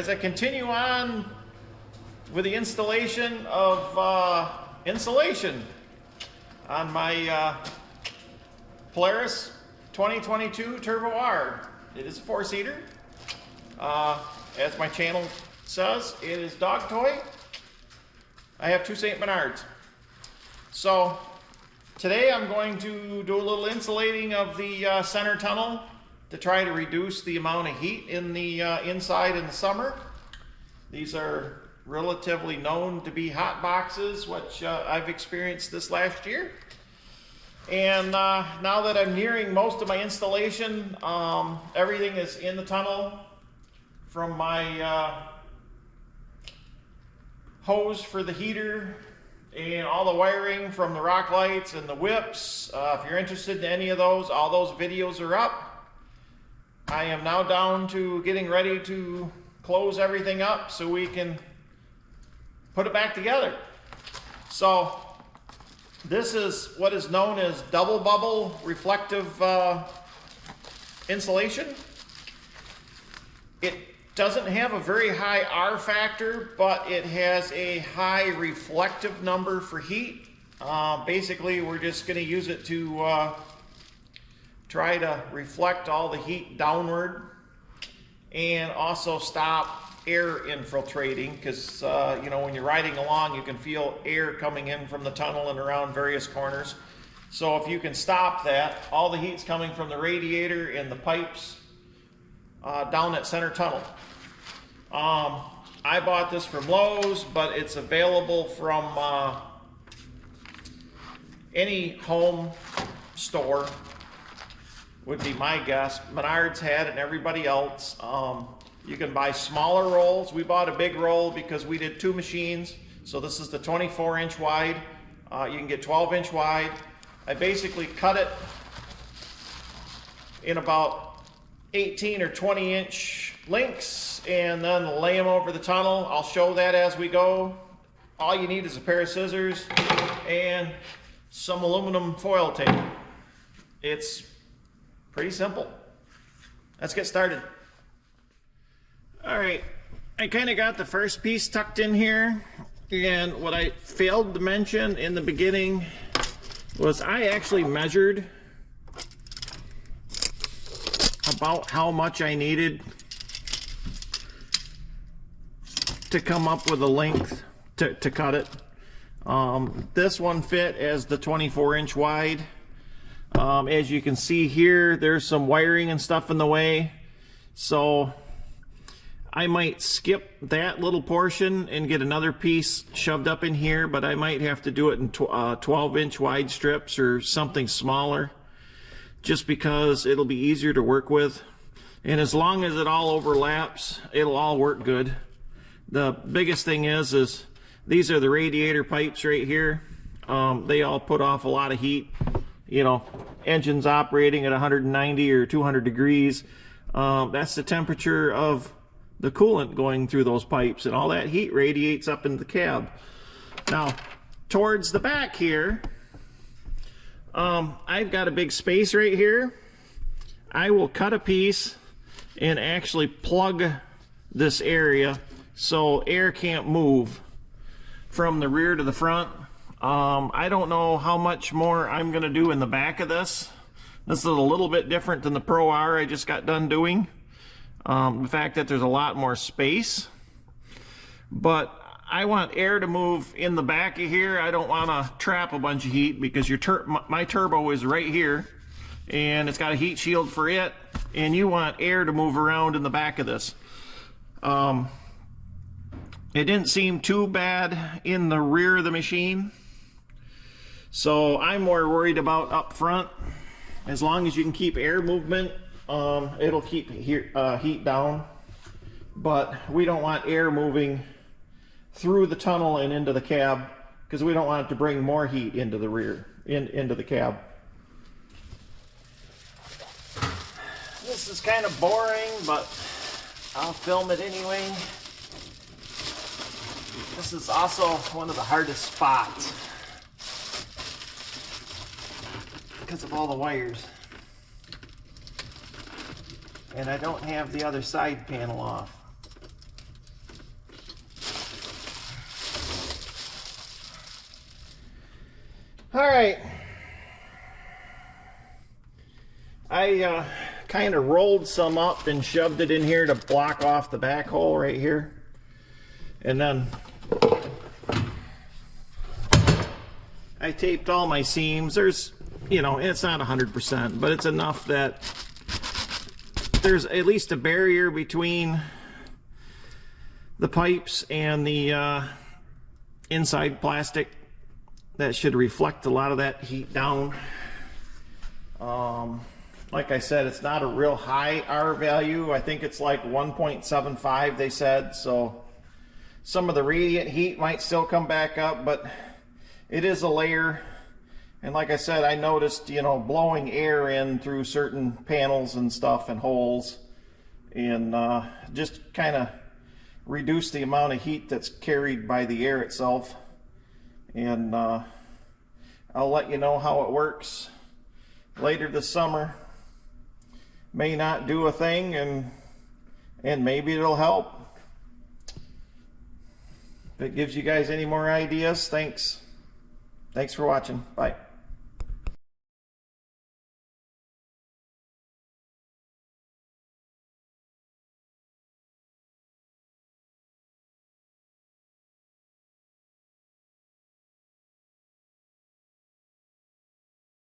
as I continue on with the installation of insulation on my Polaris 2022 Turbo R. It is a 4-seater. As my channel says, it is dog toy. I have two St. Bernards. So today I'm going to do a little insulating of the center tunnel to try to reduce the amount of heat in the inside in the summer. These are relatively known to be hot boxes, which I've experienced this last year. And now that I'm nearing most of my installation, everything is in the tunnel, from my hose for the heater and all the wiring from the rock lights and the whips. If you're interested in any of those, all those videos are up. I am now down to getting ready to close everything up so we can put it back together. So this is what is known as double bubble reflective insulation. It doesn't have a very high R factor, but it has a high reflective number for heat. Basically, we're just going to use it to try to reflect all the heat downward and also stop air infiltrating, because you know, when you're riding along you can feel air coming in from the tunnel and around various corners. So if you can stop that, all the heat's coming from the radiator and the pipes down that center tunnel. I bought this from Lowe's, but it's available from any home store, would be my guess. Menards had it and everybody else. You can buy smaller rolls. We bought a big roll because we did two machines. So this is the 24-inch wide. You can get 12-inch wide. I basically cut it in about 18 or 20-inch links and then lay them over the tunnel. I'll show that as we go. All you need is a pair of scissors and some aluminum foil tape. It's pretty simple. Let's get started. All right, I kind of got the first piece tucked in here, and what I failed to mention in the beginning was I actually measured about how much I needed to come up with a length to cut it. This one fit as the 24-inch wide. As you can see here, there's some wiring and stuff in the way, so I might skip that little portion and get another piece shoved up in here, but I might have to do it in 12-inch wide strips or something smaller, just because it'll be easier to work with. And as long as it all overlaps, it'll all work good. The biggest thing is these are the radiator pipes right here. They all put off a lot of heat. You know, engines operating at 190 or 200 degrees. That's the temperature of the coolant going through those pipes, and all that heat radiates up into the cab. Now, towards the back here, I've got a big space right here. I will cut a piece and actually plug this area so air can't move from the rear to the front. I don't know how much more I'm going to do in the back of this. This is a little bit different than the Pro R I just got done doing. The fact that there's a lot more space. But I want air to move in the back of here. I don't want to trap a bunch of heat, because my turbo is right here, and it's got a heat shield for it, and you want air to move around in the back of this. It didn't seem too bad in the rear of the machine. So I'm more worried about up front. As long as you can keep air movement, it'll keep heat down. But we don't want air moving through the tunnel and into the cab, because we don't want it to bring more heat into the rear, into the cab. This is kind of boring, but I'll film it anyway. This is also one of the hardest spots because of all the wires. And I don't have the other side panel off. All right. I kind of rolled some up and shoved it in here to block off the back hole right here. And then I taped all my seams. There's, you know, it's not 100%, but it's enough that there's at least a barrier between the pipes and the inside plastic that should reflect a lot of that heat down. Like I said, it's not a real high R value. I think it's like 1.75 they said, so some of the radiant heat might still come back up, but it is a layer. And like I said, I noticed, you know, blowing air in through certain panels and stuff and holes, and just kind of reduce the amount of heat that's carried by the air itself. And I'll let you know how it works later this summer. May not do a thing, and maybe it'll help. If it gives you guys any more ideas, thanks for watching. Bye.